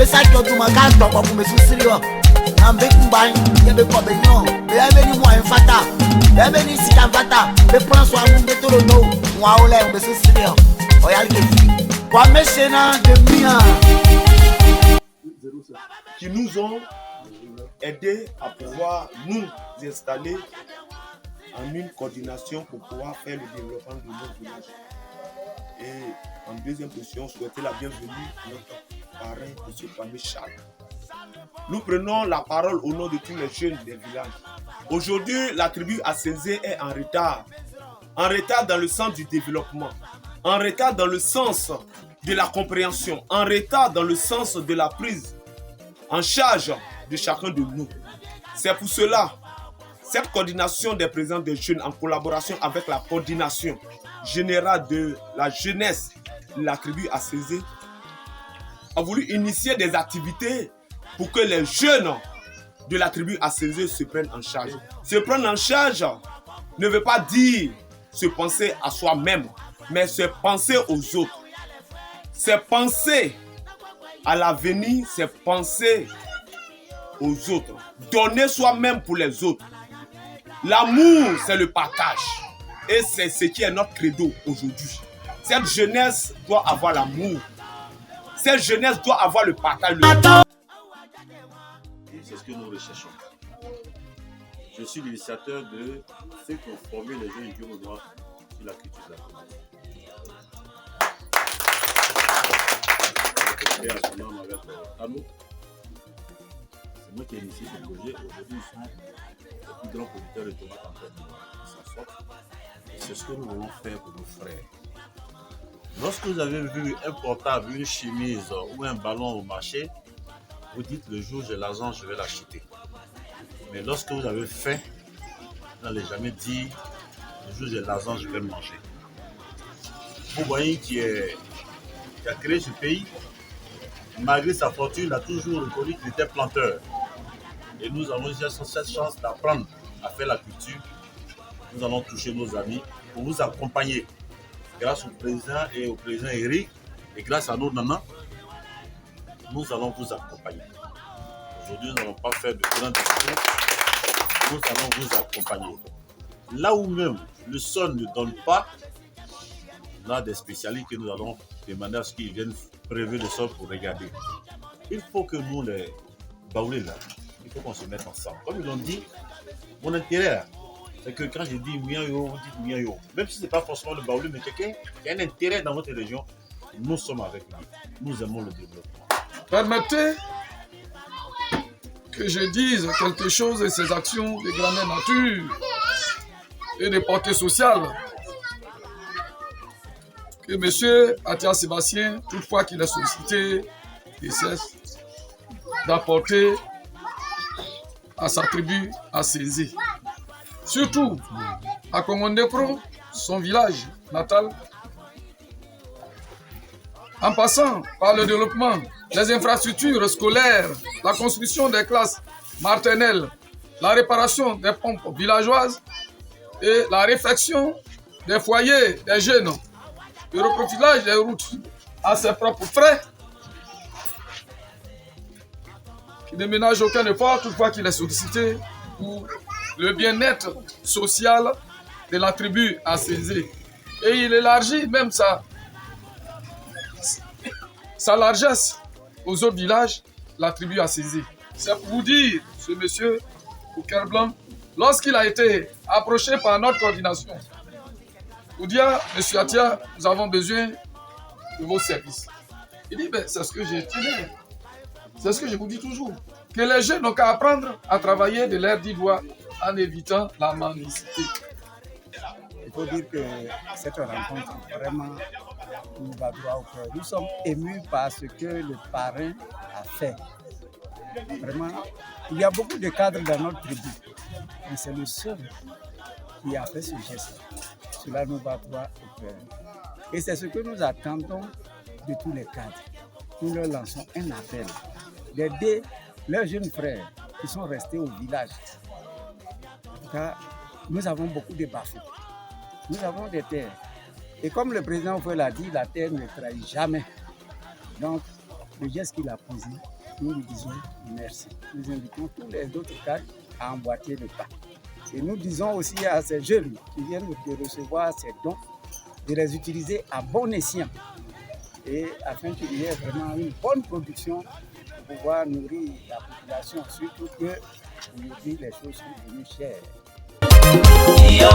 besa kyotu magato kwa kumesisirio. Nambe kumbai, yebe kwa benyo. Bebe ni mwa enfata. Bebe ni sika enfata. Be prends soin munde tolo no. Mwa ole kumesisirio. Oyal kefi. Kwa meshena de mia. Qui nous ont aidés à pouvoir nous installer en une coordination pour pouvoir faire le développement de notre village. Et en deuxième position, souhaiter la bienvenue à notre parrain, M. Kwame Charles. Nous prenons la parole au nom de tous les jeunes des villages. Aujourd'hui, la tribu Asenzé est en retard. En retard dans le sens du développement. En retard dans le sens de la compréhension. En retard dans le sens de la prise en charge de chacun de nous. C'est pour cela, cette coordination des présidents des jeunes en collaboration avec la coordination générale de la jeunesse de la tribu Asenzé a voulu initier des activités pour que les jeunes de la tribu Asenzé se prennent en charge. Se prendre en charge ne veut pas dire se penser à soi-même, mais se penser aux autres. C'est penser à l'avenir, c'est penser aux autres. Donner soi-même pour les autres. L'amour, c'est le partage. Et c'est ce qui est notre credo aujourd'hui. Cette jeunesse doit avoir l'amour. Cette jeunesse doit avoir le partage. C'est ce que nous recherchons. Je suis l'initiateur de ceux qui ont formé les jeunes du Noir sur la culture de la communauté. Avec Tano. C'est moi qui ai initié ce projet. Aujourd'hui, nous sommes les plus grands producteurs de tomates en Côte d'Ivoire. C'est ce que nous voulons faire pour nos frères. Lorsque vous avez vu un portable, une chemise ou un ballon au marché, vous dites le jour j'ai l'argent, je vais l'acheter. Mais lorsque vous avez faim, vous n'allez jamais dire le jour j'ai l'argent, je vais manger. Vous voyez qui a créé ce pays, malgré sa fortune, il a toujours reconnu qu'il était planteur. Et nous avons eu cette chance d'apprendre à faire la culture. Nous allons toucher nos amis pour vous accompagner. Grâce au président et au président Eric, et grâce à nos nanas, nous allons vous accompagner. Aujourd'hui, nous n'allons pas faire de grands discours. Nous allons vous accompagner. Là où même le sol ne donne pas, on a des spécialistes que nous allons demander à ce qu'ils viennent prélever le sol pour regarder. Il faut que nous, les baoulés là, il faut qu'on se mette ensemble. Comme ils l'ont dit, mon intérêt, c'est que quand je dis Miayo, vous dites Miayo. Même si ce n'est pas forcément le baoulé, mais quelqu'un qui a un intérêt dans votre région, nous sommes avec lui. Nous aimons le développement. Permettez que je dise quelque chose de ces actions de grandeur nature et de portée sociale. Que M. Atia Sébastien, toutefois qu'il a sollicité, ne cesse d'apporter à sa tribu Asenzé. Surtout à Kongondekro, son village natal, en passant par le développement des infrastructures scolaires, la construction des classes maternelles, la réparation des pompes villageoises et la réfection des foyers des jeunes, le reprofilage des routes à ses propres frais, qui ne ménage aucun effort, toutefois qu'il est sollicité pour le bien-être social de la tribu Asenzé. Et il élargit même sa largesse aux autres villages, la tribu Asenzé. C'est pour vous dire, ce monsieur au cœur blanc, lorsqu'il a été approché par notre coordination, pour dire, monsieur Atia, nous avons besoin de vos services. Il dit, ben, c'est ce que j'ai dit. C'est ce que je vous dis toujours. Que les jeunes n'ont qu'à apprendre à travailler de l'air d'ivoire en évitant la mendicité. Il faut dire que cette rencontre vraiment nous va droit au cœur. Nous sommes émus par ce que le parrain a fait. Vraiment, il y a beaucoup de cadres dans notre tribu, mais c'est le seul qui a fait ce geste. Cela nous va droit au cœur. Et c'est ce que nous attendons de tous les cadres. Nous leur lançons un appel d'aider leurs jeunes frères qui sont restés au village. Car nous avons beaucoup de bafous. Nous avons des terres. Et comme le président Oufoué l'a dit, la terre ne trahit jamais. Donc, le geste qu'il a posé, nous lui disons merci. Nous invitons tous les autres cadres à emboîter le pas. Et nous disons aussi à ces jeunes qui viennent de recevoir ces dons de les utiliser à bon escient et afin qu'il y ait vraiment une bonne production pour pouvoir nourrir la population, surtout que aujourd'hui les choses sont devenues chères. Yo